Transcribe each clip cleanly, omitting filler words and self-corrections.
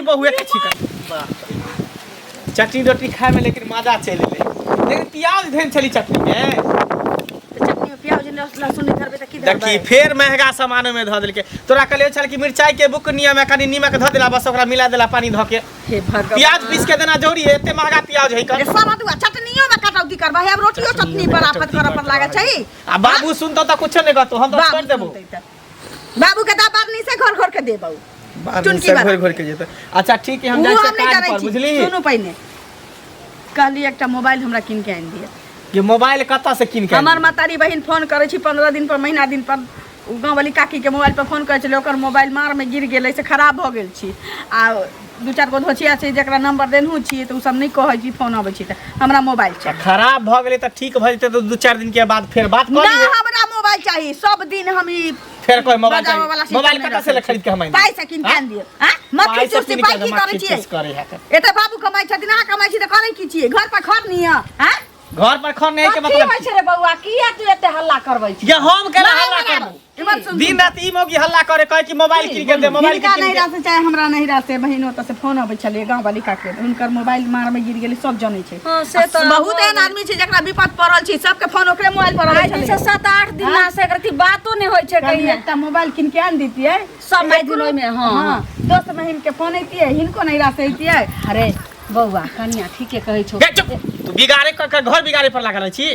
बहुए के छिका चटनी रोटी खाए में लेकिन मजा चल ले लेकिन प्याज धेन चली चटनी में चटनी में प्याज लहसुन नहीं धरबे त की धरबे देखी फिर महंगा सामान में ध देलके तोरा कहले छल कि मिरचाई के बुकनिया में कनी नीमक ध देला बस ओकरा मिला देला पानी ध के हे भगवान प्याज पीस के देना जरूरी है एते महंगा प्याज है कर सारा दुआ चटनियो में कटौती करबा है अब रोटियो चटनी पर आफत कर पर लागे छै आ बाबू सुनतो त कुछ नहीं कहतो हम तो कर देबो बाबू के दा बारनी से घर के देबो चुनकी घर के जेते अच्छा ठीक है हम जाय से काज पर बुझली सुनो पहिने कहली एकटा मोबाइल हमरा किन के आइन दिया ये मोबाइल कत्ता से किन के हमर मातारी बहिन फोन करे छी 15 दिन पर महीना दिन पर गाँव वाली काकी के मोबाइल पर फोन करे छले ओकर मोबाइल मार में गिर गेलै से खराब भ गेल छी आ दू चार गो धोचिया छै जेकरा नंबर देनहु छी त उ सब नहीं कहै छी फोन आबै छी त हमरा मोबाइल छै खराब भ गेलै त ठीक भ जेते त 2-4 दिन के बाद फिर बात करी ना हमरा मोबाइल चाहिए सब दिन हम ई फिर कोई मोबाइल चाहिए मोबाइल कत्ता से खरीद के हम आइन पाई से किन के आइन दिए हां मत किछ पाई की करे छी एते बाबू कमाई छथिन अहाँ कमाई छी त करे की छी घर पर खर नहीं हां घर पर खर नहीं के मतलब की रे बउआ किया तू एते हल्ला करबै छी ये हम केना हल्ला करबो दिन रात ई मोगी हल्ला करे कहे कि मोबाइल किन के दे मोबाइल किन के नहीं रात से चाहे हमरा नहीं रात से बहिनो त से फोन आबै छले गांव वाली काके उनकर मोबाइल मार में गिर गेलै सब जानै छै हां से त बहुत एहन आदमी छै जेकरा विपद पड़ल छै सबके फोन ओकरे मोबाइल पर आबै छै 7-8 दिन ना से करती बातो नहीं होय छै कहीं एकटा मोबाइल किन के आन दितियै सब माय दिन ओय में हां दोस्त बहिन के फोन ऐतियै हिनको नहीं रात ऐतियै अरे बउआ कनिया ठीके कहै छौ तू बिगाड़े घर बिगाड़े पर लागल छी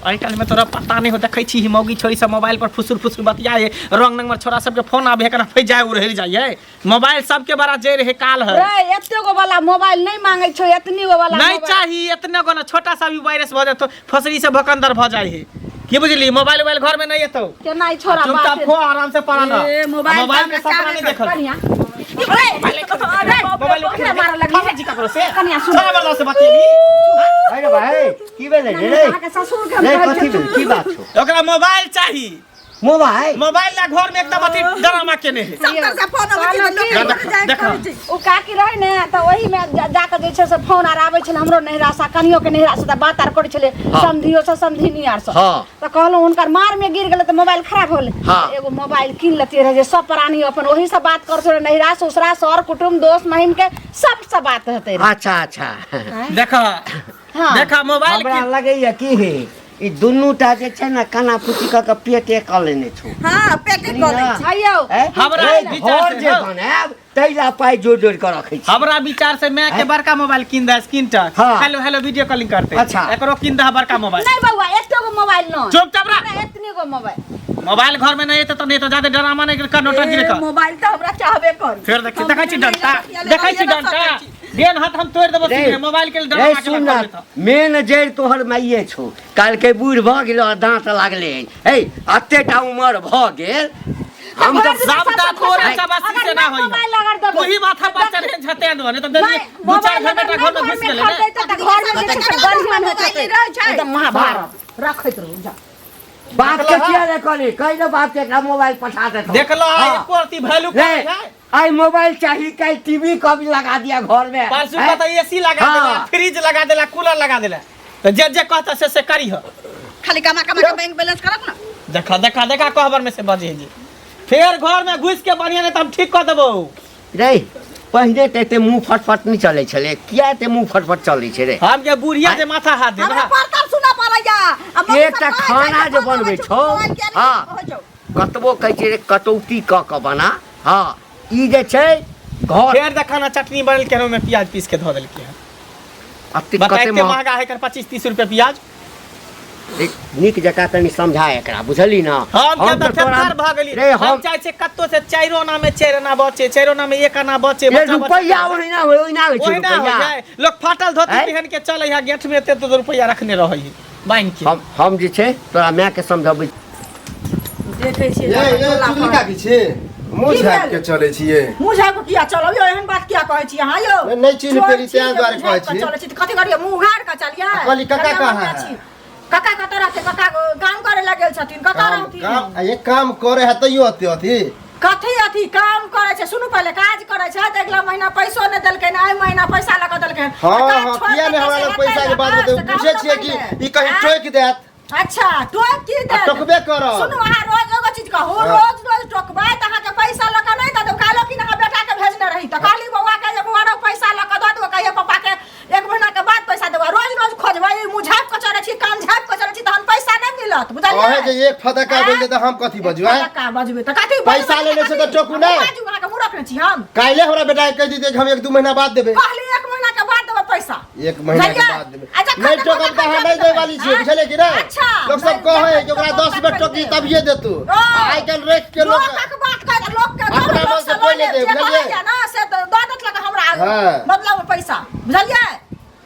आई काल में तोरा पता नहीं हो देखै छी हिमौगी छोरी सब मोबाइल पर फुसुर फुसुर बतियाए रंग नंबर छोरा सब के फोन आबे एकरा फै जाय उड़ जाय मोबाइल सब के बड़ा जे रहे काल है रे एते गो वाला मोबाइल नहीं मांगे छौ एतनी गो वाला नहीं चाहिए इतने गो ना छोटा सा भी वायरस भ जातो फसरी से भकंदर भ जाय है की बुझली मोबाइल घर में नहीं एतो केना ई छोरा बात चुपचाप खो आराम से पढ़ा ना मोबाइल के सपना नहीं देखल कनिया मोबाइल के मार लगी जी ककरो से कनिया सुन वाला से बतियली अरे भाई की भेलै रे के ससुर के रे कथि भेल की बात छौ ओकरा मोबाइल चाहिए मोबाइल ला घर में एकदम अथी ड्रामा केने है सबकर से फोन आबै देखो ओ काकी रहे ने त वही में जाके जे छै से फोन आर आबै छले हमरो नहिरा सा कनियो के नहिरा से बात आर करै छले समधियो से समधिनी आर से त कहलो उनकर मार में गिर गेलै त मोबाइल खराब हो गेलै एगो मोबाइल किन लेते रहे जे सब प्राणी अपन वही से बात करत रहे नहिरा ससुरा सर कुटुंब दोस्त महिम के सब से बात होते रहे अच्छा अच्छा देखा मोबाइल हमरा लगैया की है ई दुन्नूटा जे छै ना काना पुची के पेटे क लेने छौ हां पेटे क ले आइयो हमरा विचार से जे बनाब तैला पाई जोड़ के रखै छी हमरा विचार से मैं के बड़का मोबाइल किन दे screen touch hello video calling करते अच्छा एकरो किन दे बड़का मोबाइल नहीं बउआ एतो गो मोबाइल न चुपचाप रह एतनी गो मोबाइल घर में नहीं है तो नहीं तो ज्यादा ड्रामा नहीं कर नोटा गिरे कर मोबाइल तो हमरा चाहबे कर फिर देखै छी डंटा देन हाथ हम तोड़ देबो सीधे मोबाइल के ड्रामा के लगा मेन जड़ तोहर माइये छौ काल के बूढ़ भ गेल दांत लागले ए अत्तेटा उमर भ गेल हम तो सबटा तोरे चबासी से ना होई वही माथा पर चढ़े झते न तो दू चार घंटा घर में घुस गेले ने घर में जे बढ़िया होते एकदम महाभारत रखैत रहू जा बात के किया रे करे कहि दो बाप के मोबाइल पठा दे देखलो एको अति वैल्यू काय है आई मोबाइल चाहिए कई टीवी कभी लगा दिया घर में परसों का तो एसी लगा देला फ्रिज लगा देला कूलर लगा देला तो जे कहता से करी हो खाली कमा के बैंक बैलेंस करब ना देखा कहबर में से बजे जी फिर घर में घुस के बढ़िया ने त हम ठीक कर देबो रे पहले ते मुंह फटफट नहीं चले छले किया ते मुंह फटफट चले छे रे हम के बुढ़िया जे माथा हाथ दे हमरा परतर सुना पड़ैया एकटा खाना जे बनबै छौ हां कतबो कहै छै रे कटौती क बना हां ई जे छै घर फेर देखना चटनी बनल केनो में प्याज पीस के ध देल के अति कते महंगा है कर 25-30 रुपए प्याज निक जका तनी समझा एकरा बुझली ना हम के त ठेकार भ गेली रे हम चाहे छै कत्तो से चाइरो ना में चाइरना बचे चाइरो में एक आना बचे बच्चा रुपया ओहि ना होय रुपया लोग फाटल धोती पहन के चले या गेट में एते तो रुपया रखने रहै है बाइन के हम जे छै तोरा माय के समझबै देखै छी ये चुगली का की छै मुंह झाप के चले छिए मुंह झाप के किया चलो यो एहन बात किया कहै छी हां यो नहीं चिन्ह पेरी ते द्वारे कहै छी चले छी कथि करियो मुंह हार का चलिया कहली काका कहां है काका कत रहते काका काम करे लागल छथिन कत रहती काम ये काम करे है तइयो अथी कथि अथी काम करे छै सुनु पहले काज करे छै त अगला महीना पैसो न देलकै न आई महीना पैसा लगा देलकै हां किया ने हमरा पैसा के बात बते पूछे छिए कि ई कहीं टोक देत अच्छा टोक की दे टोकबे करो सुनु आ रोज एगो चीज कहू रोज टोकबा त अहाँ के पैसा लगा नहीं त कालो कि ना बेटा के भेजने रही त काली बौआ के जे बौआ कहिए पापा के 1 महीना के बाद पैसा देबो रोज रोज खोजबै मुझाप के चले छी कान झाप के चले छी तहन पैसा नहीं मिलत बुझलिए ओहे जे एक फटका बोल दे त हम कथि बजबै का बजबै त काठी पैसा लेने से तो टोकू नहीं बाजू अहाँ के मुंह रखने छी हम काइले हमरा बेटा के कह दी कि हम 1-2 महीना बाद देबे कहली 1 महीना के बाद देबो पैसा 1 महीना के बाद देबे नहीं टोकब त हम नहीं दे वाली छी बुझले कि नहीं अच्छा लोग सब कहे कि ओकरा 10 बेर टोकी तब ये देतू आई कल रेख के लोग बात कर लोग के अपना मन से कोई नहीं दे बुझलिए ना से तो दादत लगा हमरा हां मतलब पैसा बुझलिए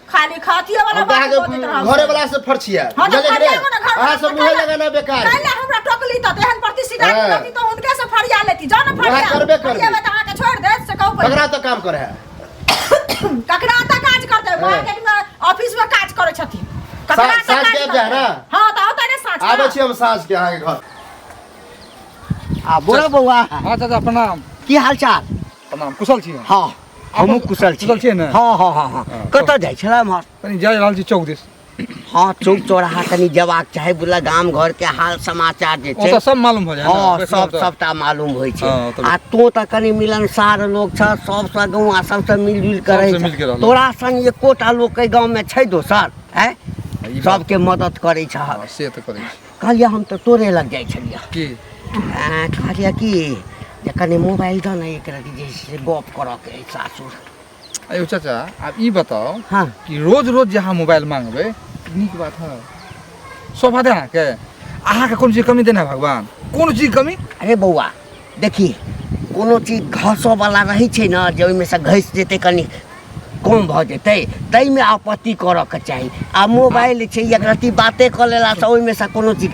खाली खातिए वाला बात बोलत रहब घरे वाला से फरछिया बुझले कि नहीं हां सब मुहे लगाना बेकार काहे हमरा टोकली त एहन प्रतिष्ठा लेती तो उनके से फरिया लेती जान फरिया करबे करबे ये बता के छोड़ दे से कहू ककरा तो काम करे है ककरा त काज करते मार्केट में ऑफिस में काज करे छथि ककरा साँझ के आबि जाए ना हां त होता ने साँझ आबै छी हम साँझ के अहाँ के घर आ बोलो बौआ हाँ चाचा प्रणाम। की हाल चाल प्रणाम कुशल छी। हाँ हमहूँ कुशल छी। कुशल छियै ने? हाँ हाँ हाँ हाँ कतऽ जाइ छलै एम्हर? कनी जा रहल छी चौक दिस। हाँ चौक चौराहा कनी जेबाक चाही बुझल गाम घर के हाल समाचार जे छै ओतऽ सब मालूम हो जाए। हाँ सबटा मालूम होइ छै। हाँ, आ तू तऽ कनी मिलनसार लोग छ सबसँ गाँव आ सबसँ मिलजुल के रहै छै। तोरा संग एकोटा लोग के गाँव में छै दोसर है सबके मदद करै छ। से तऽ करै छी। कहलिए हम तऽ तोरे लग जाइ छलिए की कहलिए कि जे कनी मोबाइल दऽ ने एकरा जे छै गप करऽ के अछि सासुर। अयो चाचा अब ई बताओ हाँ कि रोज रोज जहाँ मोबाइल मांगबै नीक बात है शोभा दे अहाँके कोनो चीज कमी देना भगवान कोनो चीज कमी? अरे बौआ देखिए कोनो चीज घसऽ वाला रहै छै ने जे ओहिमे से घसि जेतै कनी कम भऽ जेतै ताहिमे आपत्ति करऽ के चाही। आ मोबाइल छै एक रत्ती बाते कऽ लेलासँ ओहिमे से कोनो चीज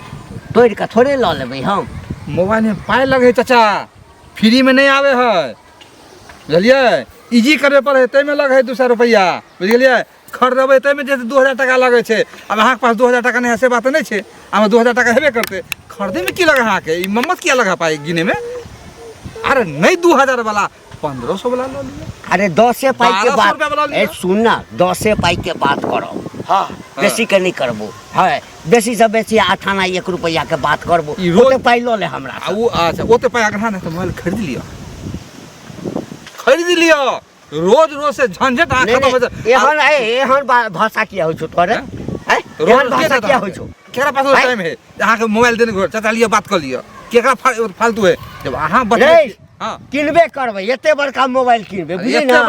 तोड़ि कऽ थोड़े लऽ लेबै हम। मोबाइल में पाई लगे चाचा फ्री में नहीं आवे है बुझलिए इजी करे पड़े ताहिमे लगे है 200 रुपया बुझलिए खरीदबै ताहिमे जैसे 2000 टका लगे छै। अब अहाँके पास 2000 टका नहीं है से बात नहीं है हमें 2000 टका हेबे करते खरीदे में की लगा अहाँके ई मम्मत किया लगा पाई गिने में? अरे नहीं 2000 वाला 1500 वाला लो लिया। अरे 10 पाई के 1200 रुपया वाला बात लिया। सुन ना 10 पाई के बात करो। हाँ बेसी के नहीं करबो है बेसी से बेसी 8 आना 1 रुपया के बात करबो ई रोज- ओते पाई लो ले हमरा आ वो अच्छा ओते पाई अगर ना तो मोबाइल खरीद लिया रोज रोज से झंझट आ खत्म हो जाए। एहन एहन भाषा किया होइ छौ तोरे हैं एहन भाषा किया होइ छौ? केकरा पास टाइम है अहाँ के मोबाइल देने घर चाचा लिया बात कर लिया केकरा फालतू है जब अहाँ रे बचे हां किनबे करबै एते बड़का मोबाइल किनबे बुझली एते ना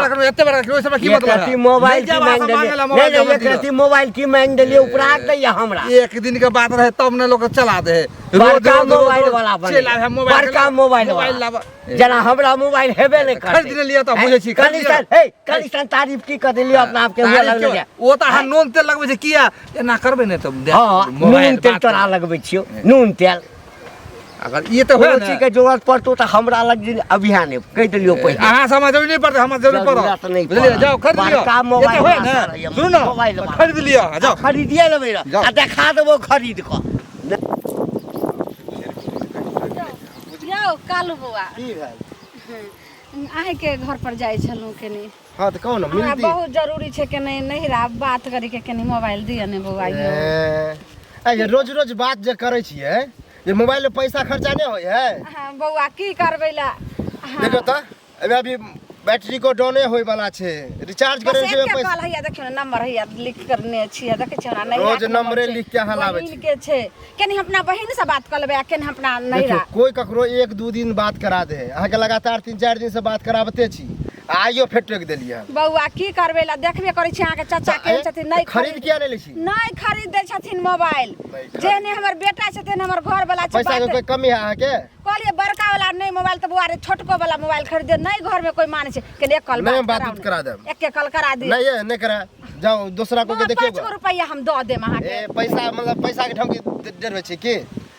बड़ा ओइ सब की मतलब है मोबाइल की मांग देलिए नहीं एक रत्ती मोबाइल की मांग देलिए उपराग दैया हमरा एक दिन के बात रहे तब ने लोग चला दे बड़का मोबाइल वाला बने चला है मोबाइल बड़का मोबाइल वाला जना हमरा मोबाइल हेबे नहीं कर खरीद लिया तो बुझे छी कलिस्तान तारीफ की कर देलियो अपना आप के हुआ लगले जा ओ त अहाँ नून तेल लगबै छै किया एना करबै ने तब हां नून तेल तोरा लगबै छियो नून तेल अगर ये तो है चीज के जरूरत पड़तो त हमरा लग अभियान है कह देलियो पहले अहाँ समझ नहीं पड़ते हम जरूर पड़ो बुझलिए जाओ खरीद लियो बड़का मोबाइल है ना सुनो ना मोबाइल खरीद लियो जाओ खरीदिए लेबै आ देखा देबो खरीद क यौ कालू बौआ अहीं के घर पर जाइ छलहुँ कनी हां त कौन हमरा मिलती बहुत जरूरी छै कि नहीं नहिरा बात करे के कनी मोबाइल दिया ने बौआ यौ ए रोज रोज बात जे करै छियै ये मोबाइल में पैसा खर्चा नहीं होय है हाँ बौआ की करबै ला देखो त अभी बैटरी को डाउन होय वाला छै रिचार्ज करे बस छै एक पैसा कॉल हैया देखियो ना नंबर हैया लिख करने छियै देखै छियै ना नहीं रोज नंबरे लिख के अहाँ लाबै छी के छै कनी अपना बहिन से बात कर लेबै कनी अपना नहिरा देखो कोई ककरो 1-2 दिन बात करा दे अहाँ के लगातार 3-4 दिन से बात कराबते छी आइयो फेर टोक देलिए बौआ की करबै ला देखबे करै छी अहाँ के चाचा के छथिन नहीं खरीद किया नहीं लै छी नहीं खरीद दे छथिन मोबाइल जेने हमर बेटा छथिन हमर घर वाला छै पैसा के कोई कमी है अहाँ के कहलिए बड़का वाला नहीं मोबाइल तो बुआ रे छोटको वाला मोबाइल खरीदे नहीं घर में कोई माने छै कि एक कल नहीं बात करा दे एक कल करा दी नहीं ये नहीं करा जाओ दूसरा को के देखियो 5 रुपया हम दो देम अहाँ के ए पैसा मतलब पैसा के ढंग देरवे छै की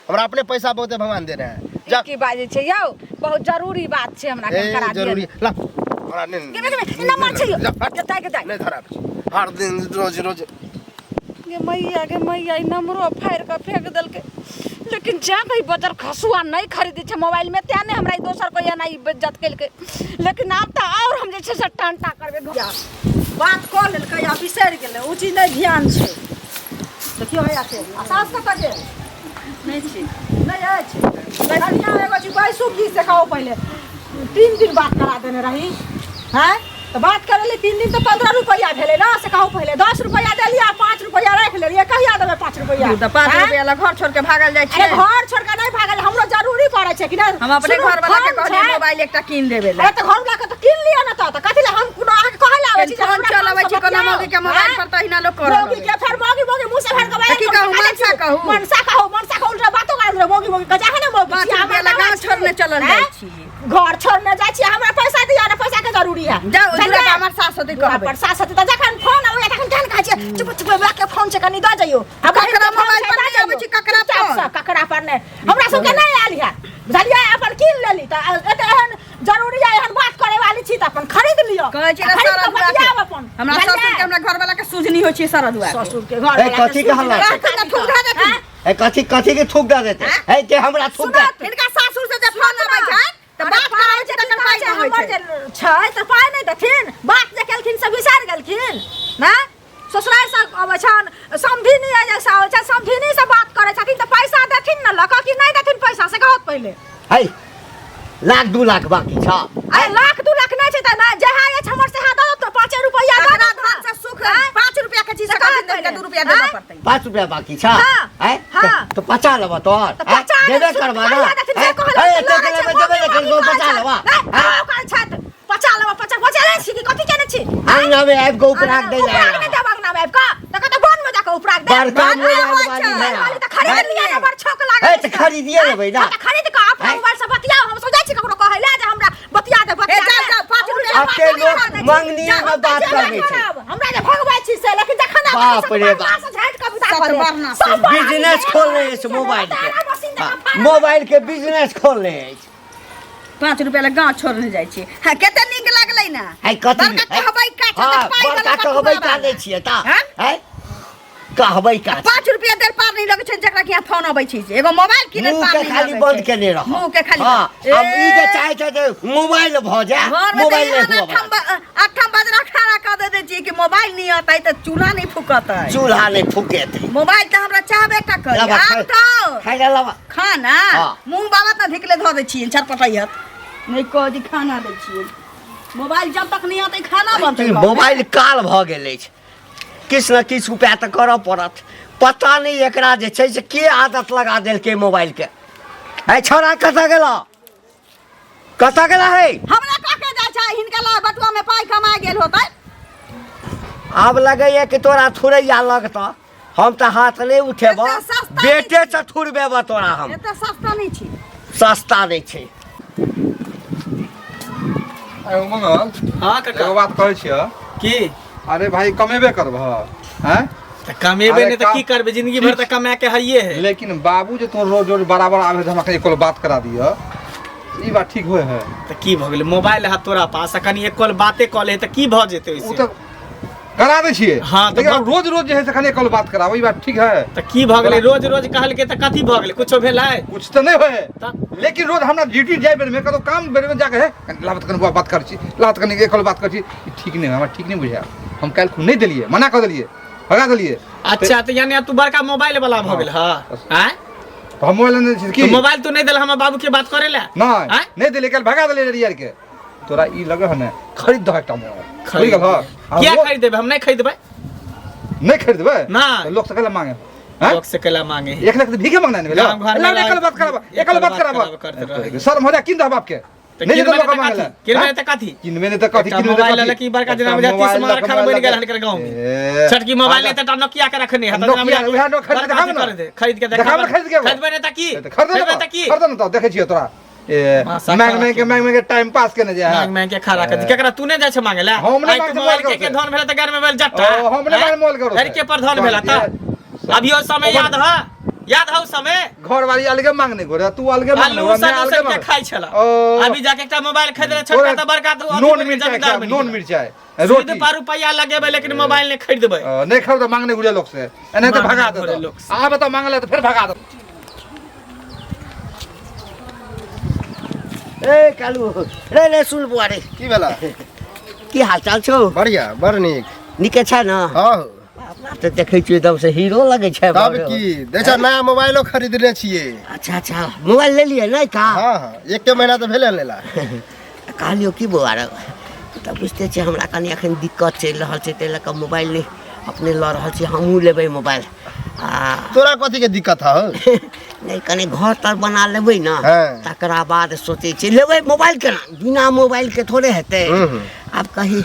हमरा अपने पैसा बहुते भगवान दे रहे हैं जा की बाजे छै यौ बहुत जरूरी बात छै हमरा के करा दिए जरूरी ला हमरा नहीं नंबर छै जताय के नहीं धरा हर दिन रोज रोज गे मैया ई नंबरो फाड़ के फेंक देलकै लेकिन जा कहीं बजर खसुआ नहीं खरीदी छै मोबाइल में त्या नहीं हमरा ई दोसर को एना ई इज्जत केलकै लेकिन आब त और हम जे छै से टांटा करबे बात कऽ लेलकै आ बिसरि गेलै ओ चीज नहीं ध्यान छै देखियो हैया छै सास कतऽ गेल नहीं छी नहीं अछि कनिया एगो छी बैसू की से कहू पहले 3 दिन बात करा देने रही हैं तो बात करे 3 दिन तो 15 रुपया भेले ना से कहू पहले 10 रुपया देलिए 5 रुपया रख लेलिए कहिया देबे 5 रुपया तो 5 रुपया ला घर छोड़ के भागल जाय अरे छै घर छोड़ के नहीं भागल हमरो जरूरी पड़े छै कि ना हम अपने घर वाला के कहलिए मोबाइल एकटा कीन देबे अरे तो घर वाला के तो किन लिया ना तो कथि ले हम कोनो आके कहै लावे छी हम चलावे छी कोनो मौगी के मोबाइल पर तो हिना लोग कर मौगी के फिर मौगी मुंह से भर के की कहू मनसा कहू उल्टा बातो कर मौगी कजा है ना मौगी 5 रुपया ला गांव छोड़ने चलल जाय छी घर छोड़ने जाय छी हमरा पैसा दिया ना पैसा के जरूरी है जाओ दूरा हमर सास होते कहबे पर सास होते त जखन फोन आवे तखन केन कहै छी चुप चुप के फोन से कनी द जाइयो अब ककरा मोबाइल पर नहीं आबै छी ककरा फोन ककरा पर नहीं हमरा सब के नहीं आली है बुझलिए अपन किन लेली त एहन जरूरी है एहन बात करे वाली छी त अपन खरीद लियो कहै छी सारा दुआ अपन हमरा ससुर के हमरा घर वाला के सुझनी होय छी सारा दुआ ससुर के घर वाला कथी के हल्ला ए कथी के थूक दे देते है के हमरा थूक दे इनका सासुर से जब फोन आबै छै त बात कराबै छै तखन पाइ नहि होइ छै छै त पाइ नहि देथिन बात जे केलखिन से बिसार गेलखिन ना ससुराल से अबै छन समधिनी आ जैसा होइ छै समधिनी से बात करे छथिन त पैसा देथिन न लक कि नहीं देथिन पैसा से कहत पहिले है 1 2 लाख बाकी छ अरे 1 2 लाख नहीं छै त ना जहा है हमर से हाथ तो 5 रुपया हमरा हाथ से सुख 5 रुपया के चीज का दिन के 2 रुपया देबे पड़तै 5 रुपया बाकी छ है तो 50 लेबा तोर देबे करबा ना है तो के देबे करबो 50 लेबा है छत 50 लेबा 50 ले छी कथि जाने छी अंगना में आब को उपराग दे जाए उपराग देबा अंगना में आब का त कत वन में जाके उपराग दे बड़का मोबाइल वाली वाली त खरीद लिया ना बड़ छक लागे है तो खरीदिए लेबै ना त खरीद के आप मोबाइल से बतिया हम सोचै छी ककरो कहैला जे हमरा बतिया दे बतिया जा 5 रुपया आपके लोग मंगनी में बात करबे छै हमरा जे भगवाई छी से लेकिन जखन बाप रे बाप। से झट के बुझा सब पड़े बरना बिजनेस खोल रहे इस मोबाइल के मोबाइल के बिजनेस खोल रहे हैं 5 रुपया ला गांव छोड़ने जाय छी हां केते नीक लागलै ना है कथी बड़का कहबै का छै हां त पाइ बड़का कहबै का दै छियै ता हैं? है कहबै का 5 रुपया देर पार नहीं लगे छै जकरा कि फोन आबै छै एगो मोबाइल किने मुंह पार के नहीं खाली लगै बंद छै। केने रह मुंह के खाली हां अब ई जे चाहे छै जे मोबाइल भ जाए मोबाइल नहीं हुआ अठम बजरा खाना कह दे छी कि मोबाइल नहीं आता है तो चूल्हा नहीं फूकता है चूल्हा नहीं फूकेते मोबाइल तो हमरा चाहबे टा करी लबा आब तो खाइ ले लबा खाना हाँ। मुंह बाबा त ढिकले ध दे छी छटपटाइयत नहीं कह दी खाना दे छी मोबाइल जब तक नहीं आते खाना बनते मोबाइल काल भ गेल अछि किछ न किछ उपाय त करऽ पड़त पता नहीं एकरा जे छै से के आदत लगा देलकै मोबाइल के है छोरा कतऽ गेला है हमरा का के जाय छै हिनका ला बटुआ में पाई कमा गेल होतै आब लगैया कि तोरा थुरैया लगता हम तो हाथ नहीं उठेब एते सस्ता बेटे से थुरबेब तोरा हम एते सस्ता नहीं छी सस्ता नहीं छै अरे मंगल हाँ एगो बात कहै छियै की अरे भाई कमेबे करबह हैं त कमेबे अरे नहीं त की करबे जिंदगी भर त कमा के हइये है लेकिन बाबू जे तोर रोज रोज बराबर आवे त हमरा एक बात करा दियो ई बात ठीक होय है त की भ गेलै मोबाइल है तोरा पास आ कनी एक कॉल बाते कॉल है त की भ जेतै उ ओइसे त करा दै छियै हाँ, तो लेकिन रोज रोज जे है से खाली एक बात कराबो ई बात ठीक है त की भ गेलै रोज रोज कहलकै त कथी भ गेलै कुछो भेलै कुछ तो नहीं होए त लेकिन रोज हमरा ड्यूटी जाए बेर में कतो काम बेर में जाके है लावत कन बात कर छी लावत कन एक बात कर छी ई ठीक नहीं हमरा ठीक नहीं बुझाया हम काल को नहीं देलिए मना कर देलिए भगा देलिए अच्छा त यानी अब तू बड़का मोबाइल वाला भ गेल ह हैं तो हम मोबाइल नहीं छी तो की मोबाइल तू नहीं देल हमर बाबू के बात करे ला नहीं हैं? नहीं देलिए कल भगा देलिए यार के तोरा ई लगे है ना खरीद दो एकटा मोबाइल खरीद गल हां क्या खरीद देबे हम नहीं खरीदबै नहीं खरीदबे नहीं। तो लोग से कल मांगे हैं लोग से केला मांगे 1 लाख भीखे मांगना नहीं गाँव घर में एकल बात कराबा एकल बात करते कराबा रहे। शर्म हो जा किन दो बाप के नहीं तो लोग मांगला किनबे त कथी किनबे ने त कथी एकटा किनबे मोबाइल लकी बड़का दिन में 30 मार खा बन गेल हनकर गांव में ए, छटकी मोबाइल नहीं त नोकिया के रखने है नोकिया, उहे नो खरीद के देखाब ना। खरीद के देखाब ना, खरीद के खरीदबे नहीं त की खरीद त की खरीद न तो देखे छियो तोरा ए मासा मांग के टाइम पास करने जा मांग मांग के खा रखत केकरा तू नहीं जाय छ मांगे ला हम नहीं आई तू मांगे मोबाइल के धन भेला त घर में मोबाइल जट्टा ओ, हम नहीं मांगे मोबाइल करो अरे के पर धन भेला त अभियो समय याद हो समय घर वाली अलगे मांगने गोरे तू अलगे आलू सब के खाई छला अभी जाके एकटा मोबाइल खरीदले छोटा त बड़का तू नॉन मिर्चाई नॉन मिर्चाई रोटी पर रुपया लगेबे लेकिन मोबाइल नहीं खरीदबे नहीं खरीद मांगने गुड़िया लोग से नहीं तो भगा घुरे दो लोग से। आ बता मांगले तो फिर भगा दो ए कालू रे रे सुन बुआरे की भेला की हाल चाल छौ बढ़िया बड़ नीक निके छै न हाँ अपना तो देखे छियै एकदम से हीरो लगे छै तब की देखा नया मोबाइलो खरीदने छियै अच्छा अच्छा मोबाइल ले लिए नहीं का हाँ हाँ 1 महीना तो भेले लेला कहलियो की बुआरे तऽ बुझते छी हमरा कनि एखन दिक्कत चलि रहल छै ताहि लऽ कऽ मोबाइल नहि अपने लऽ रहल छी हमहूँ लेबै मोबाइल आ तोरा कथी के दिक्कत हौ नहीं कनि घर तर बना लेबै ना हाँ। तकरा बाद सोचै छी लेबै मोबाइल केना बिना मोबाइल के थोड़े हेतै आब कहीं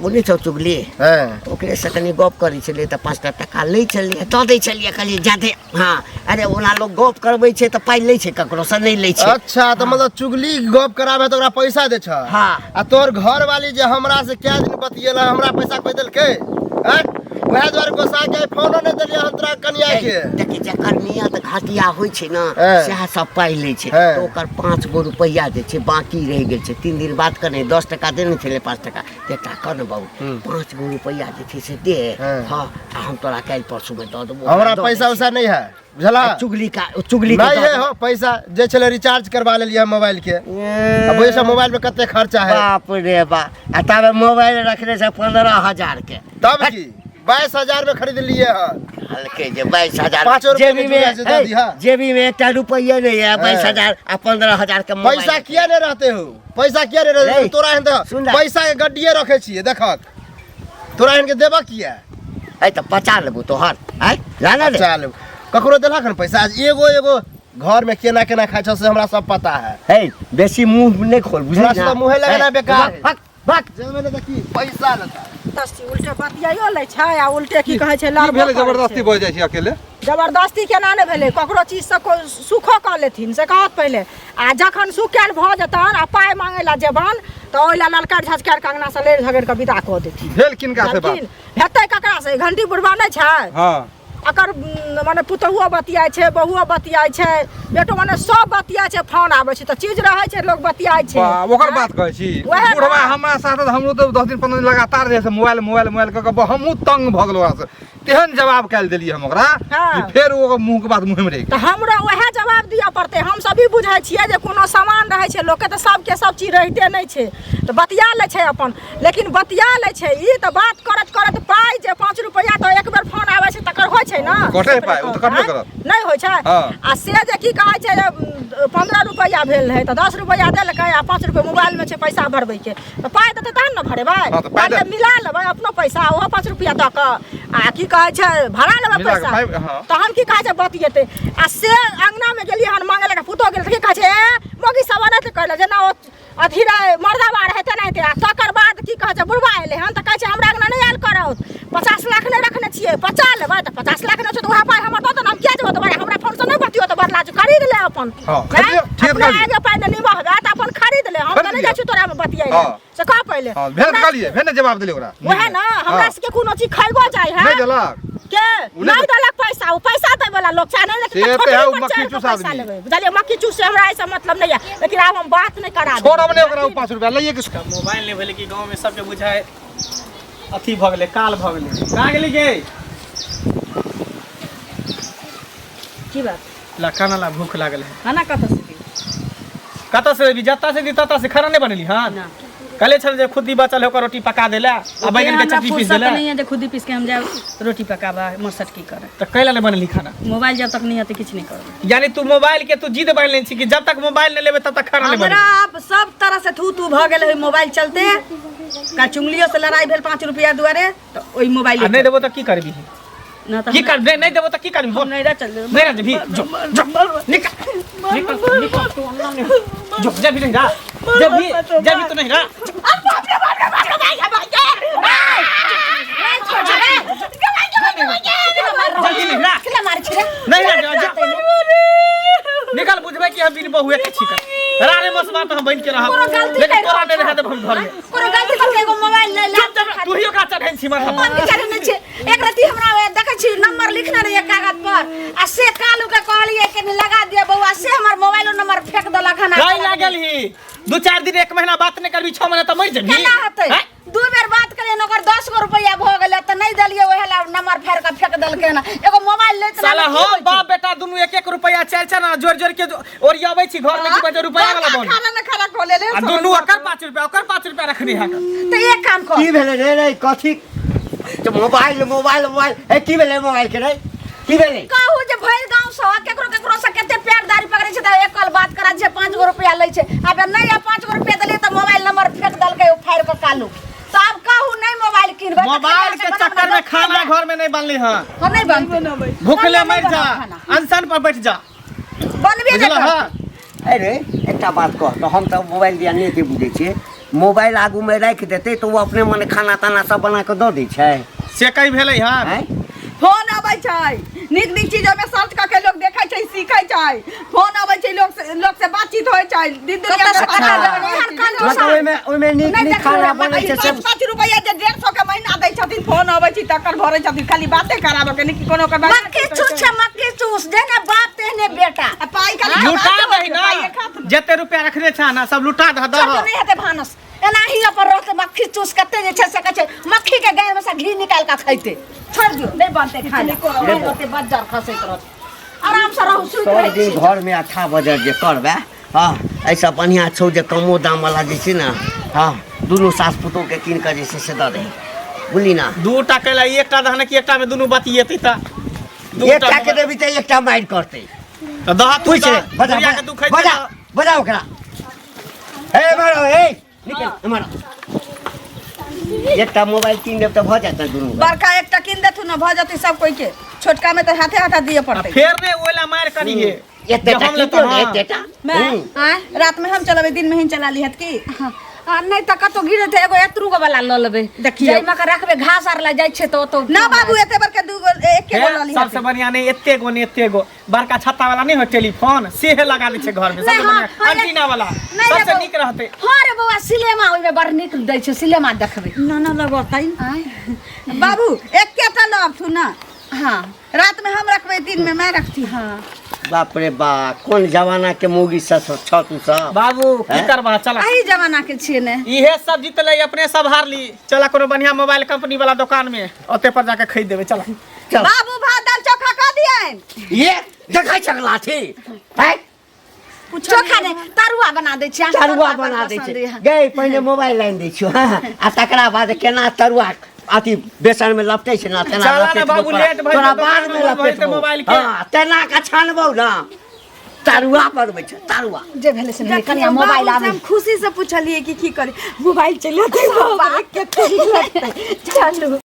बोले छौ चुगली हाँ। ओकरे से कनि गप करै छलियै तऽ 5 टका लै छलियै दऽ दै छलियै कहलियै जादे हाँ अरे ओना लोग गप करबै छै तऽ पाइ लै छै ककरो से नहीं लै छै अच्छा तो मतलब चुगली गप कराबे तो ओकरा पैसा दे छ हाँ। आ तोर घर वाली जे हमरा से क्या दिन बतियेला हमरा पैसा कोई देलकै हैं वह द्वारे गोसा के फोनो नहीं देलिए हम तोरा कनिया के देखी जकर नियत घटिया होइ छै ना हाँ। सएह सब पाइ लै छै हाँ। तऽ ओकर 5 गो रुपैया जे छै बाकी रहि गेल छै 3 दिन बाद कने 10 टका देने छलै 5 टका एकटा कर न बाबू 5 गो रुपैया जे छै से दे हाँ। हाँ आ हम तोरा काल्हि परसू में दऽ देबो हमरा पैसा उसा नहीं है बुझला चुगली नहीं है हो पैसा जे छले रिचार्ज करवा लेलिए मोबाइल के अब वैसे मोबाइल में कते खर्चा है बाप रे बा आ तबे मोबाइल रखने से 15,000 के तब की 22,000 में खरीद लिए हन हल्के जे 22,000 5 रुपए जेबी के जुड़ा से दे दिहा। जेबी में एकटा रुपया नहीं है 22,000 आ 15,000 के मोबाइल पैसा किया नहीं रहते हो पैसा किया नहीं रहते नहीं। तोरा हन सुन तो ना। पैसा के गड्डिए रखे छिए देखक तोरा हन के देबा किया ऐ त पचा लेबो तोहर आइ जाना दे चल ककरो देलक हन पैसा आज एगो घर में केना केना खाइ छ से हमरा सब पता है हे बेसी मुंह नहीं खोल बुझली हमरा से तो मुँहे लगना बेकार है। भाग भाग जब देखी पैसा लेता जबरदस्ती उल्टे बतियाइयो लै छै आ उल्टे की कहै छै की लड़बो भेलै करै छै। जबरदस्ती भऽ जाइ छै अकेले जबरदस्ती केना नहि भेलै ककरो चीज से सुखो कऽ लेथिन से कहत पहिले आ जखन सुख कैल भऽ जेतन आ पाइ मांगे ला जेबन तऽ ओहि ला ललकार झचकार के अंगना से लेर झगड़ के विदा कऽ देथिन भेल किनका से बात जानथिन? हेतै ककरा से घंटी बुढ़वा नहि छै हाँ अकर माने पुतहुओ बतियाइ छै बहुओ बतियाइ छै बेटो माने सब बतियाइ छै फोन आबै छै तऽ चीज रहै छै लोग बतियाइ छै वाह, ओकर बात कहै छी वएह बुढ़वा बात। हमरा साथ हमरो तो 10 दिन 15 दिन लगातार जे है से मोबाइल मोबाइल मोबाइल क के हमहू तंग भ गेलो ओकरा से तेहन जवाब कैल देलिए हम ओकरा हाँ। कि फेर ओ मुंह के बात मुंह में रहि तऽ हमरा वएह जवाब दिअ पड़तै हम सभी बुझै छियै जे कोनो सामान रहै छै लोकके तऽ सबके सब चीज रहिते नहि छै तऽ बतिया लै छै अपन लेकिन बतिया लै छै ई तऽ बात करत करत पाइ जे 5 रुपैया तऽ एक बेर फोन आबै छै तकर होइ छै ने कटे पाइ ओ तऽ कटबे करत नहीं होइ छै हाँ। आ से जे की कहै छै जे 15 रुपैया भेल रहै तऽ 10 रुपैया देलकै आ 5 रुपैया मोबाइल में छै पैसा भरबै के तऽ पाइ देतै तहन ने भरेबै हाँ, तऽ पाइ पहिले दे। मिला लेबै अपनो पैसा ओहो 5 रुपैया दऽ कऽ आ की कहै छै भरा लेबै मिला के पैसा पाइ, हाँ। तहन की कहै छै बतियेतै आ से अंगना में गेलियै हन मांगे लगा पुतो गेल तऽ की कहै छै ए मोगी सब नहि कहले जेना ओ अथी रे मर्दाबा रहै तेनाहिते आ तकर बाद की कहै छै बुढ़वा एलै हन तऽ कहै छै हमरा अंगना नहि आयल करौ 50 लाख नहि रखने छियै 50 लेबै तऽ 50 लाख नहि छै तऽ वएह पाइ हमर दऽ देना हम किया जेबै तऽ हमरा फोन से नहि बतियो तऽ बदला जो खरीद ले अपन हाँ, खरीद ले, ठीक अपना खरीद। आगे पाइ नहीं बहबे तऽ अपन खरीद ले हम खरीद तऽ नहीं लिअ। जाइ छी तोरा में बतियै हाँ। से कह पहिले हां भेल कहलिए भेल ने जवाब देलिए ओकरा वएह ना हमरा हाँ। से कोनो चीज खइबो जाय है नहीं देलक के उ नहीं देलक पैसा वो पैसा दे वाला लोग चाहे नहीं से लेकिन पे है, उ छोटे मक्खी बच्चा चूस पैसा आदमी। लेबै बुझलिए मक्खी चूस से हमरा ऐसा मतलब नहीं है लेकिन अब हम बात नहीं करा छोड़ हमने ओकरा 5 रुपया लइए के मोबाइल नहीं भेले कि गांव में सबके बुझाए अथी भ गेलै काल भ गेलै कहाँ गेली गे की बात ला खाना ला भूख लागल है खाना कत से कतऽ से भी जत्ता से दी तत्ता से खाना नहीं बनेली हाँ ना कले छल जे खुद ही बचल है ओकर रोटी पका देला आ बैगन के चटनी पीस देला नहीं है जो खुद ही पीस के हम जाए रोटी पकाबा मरसट की करे तो कैला नहीं बनली खाना मोबाइल जब तक नहीं आते कुछ नहीं करो यानी तू मोबाइल के तू जिद बांध लेन छी कि जब तक मोबाइल नहीं लेबे तब तक खाना नहीं हमरा बनेगी अब सब तरह से थू थू भ गेल है मोबाइल चलते का चुंगलियों से लड़ाई भेल 5 रुपया दुआरे तो ओई मोबाइल आ नहीं देबो तो की करबी ना तो की कर नहीं देबो तो की करबी बोल नहीं रह चल नहीं रह भी जो निकल निकल निकल तू अन्ना में जो जब भी नहीं रहा जब भी तो नहीं रहा जल्दी नहीं रहा नहीं रहा निकल बुझबे कि हम बिन बहुए के छिका रारे मसबा तो हम बन के रहा लेकिन तोरा नहीं रहा तो हम घर में कोनो गलती करके एगो मोबाइल ले चुप चुप तू ही ओकरा चढ़ैन छी माथा पर बंद करे नै छै एक रति हमरा देखै छी नंबर लिखने रहिए कागज पर आ से कालू के कहलिए कि लगा दिया बौआ से हमर मोबाइल नंबर फेंक देलक हन गाय लागल ही 2-4 दिन 1 महीना बात नहीं करबी 6 महीना तो मर जबी केना हेतै दू बेर बात करिए ओकर 10 गो रुपया भ गेलै त नहीं देलिए ओहेला नंबर फेर के फेंक देलकै ना एगो मोबाइल ले साला हम बाप बेटा दुनू 1-1 रुपया चार ना जोड़ के ओरियाबै छी घर में की बजे रुपया वाला बन खाना न खाना खोले ले आ दुनू ओकर 5 रुपया ओकर 5 रुपया रखनी है त एक काम कर की भेलै रे रे कथी तो मोबाइल मोबाइल मोबाइल ए की भेलै मोबाइल के रे की भेलै कहू जे भरि गांव से केकरो केकरो से कते पेटदारी पकड़ै छै त एकल बात करा छै 5 गो रुपया लै छै अब नहीं 5 गो रुपया देले त मोबाइल नंबर फेंक देलकै ओ फाड़ के कालू तो अब कहू नहीं मोबाइल किनबै मोबाइल के चक्कर में खाना घर में नहीं बनली हां हम नहीं बनबै भूखले मर जा अनशन पर बैठ जा बनबे बुझल नहीं हां अरे एकटा बात कह तो हम तो मोबाइल दिया नहीं के बुझे छियै मोबाइल आगू में रख देते तो वो अपने मन खाना ताना सब बना के दो दै छै से कई भेलै हां हैं फोन आबै छै नीक नीक चीज में सर्च करके लोग देखै छै सीखै छै फोन आबै छै लोग से बातचीत होइ छै दिन दुनिया कतऽ से के पता पता लगलै? लगै छै। मतलब ओइमे नीक नीक खाना बनै छै सब 5 रुपया जे 150 के महीना दै छथिन फोन आबै छै तकर भरै छथिन खाली बाते कराबे के नहीं कोनो के मक्खी चूस छै मक्खी चूस जेने बाप तेने बेटा पाई खाली लुटा दही ना जते रुपया रखने छ ना सब लुटा द छोड़ दह नहीं हेते भानस एनाही अपन रहते मक्खी चूस कते जे छै से कहै छै मक्खी के गाय में से घी निकाल के खैते छोड़ दियो नहीं बनते खाना नहीं होते बजार खसैत रहत आराम से रहू सुत सब रहे दिन घर में अच्छा बजट जे करबे हाँ ऐसा बढ़िया छौ जे कमो दाम वाला जे छै ना हाँ दुनू सास पुतोह के कीन के जे छै से दऽ दे बुझली ना दू टा केला एकटा दहने कि एकटा में दुनू बतियेतै त एकटा के देबी त एकटा माइर करतै त दह तू पूछ छ रे बजा दुनिया के दुखै बजा बजा ओकरा हे मारो हे निकल मारो एकटा मोबाइल कीन देब त भ जात दुनू बड़का एकटा किन देथु न भ जति सब कोई के छोटका में तो हाथे हाथा दिए पड़ते फेर ने ओला मार करिए एतेटा हम ले कीन तो हाँ। एतेटा मैं रात में हम चलावे दिन में ही चला ली हत की नहीं त कतो गिरे थे एगो एतरू गो वाला ल लेबे देखिए। जई में के रखबे घास आर ला जाय छै तो ना बाबू एते बर के दू गो एक के बोला ली सबसे बढ़िया नहीं एते गो नहीं एते गो बड़का छत्ता वाला नहीं हो टेलीफोन से लगा ली छै घर में सबसे हाँ, बढ़िया एंटीना वाला नहीं सबसे लेबो। निक रहते हां रे बउआ सिनेमा ओइ में बड़ निक दै छै सिनेमा देखबे ना ना लगताई आय बाबू एक के ता लब थु ना हां रात में हम रखबे दिन में मैं रखती हां बाप रे बा कोन जमाना के मोगी छ तू सब बाबू की हैं? करबा चला एही जमाना के छिए ने इहे सब जीतले अपने सब हार ली चला कोनो बढ़िया मोबाइल कंपनी वाला दुकान में ओते पर जाके खरीद देबे चला चल बाबू भात दाल चोखा का दिए ये देखै छगला थी है चोखा ने तरुआ बना दै छै तरुआ बना दै छै गई पहिने मोबाइल लाइन दै छियो आ तकरा बाद केना तरुआ अथी बेसन में लपटे छै ना तेना चला लपेट ना बाबू, लेट भइल तोरा तऽ बाद में दुकान लपेट भइल तऽ मोबाइल के। हां तेना का छानबौ ना तरुआ बनबै छै तरुआ जे भेले से भेले कनिया मोबाइल आबे हम खुशी से पूछलिए कि की करे मोबाइल चला दे बाबा के चलू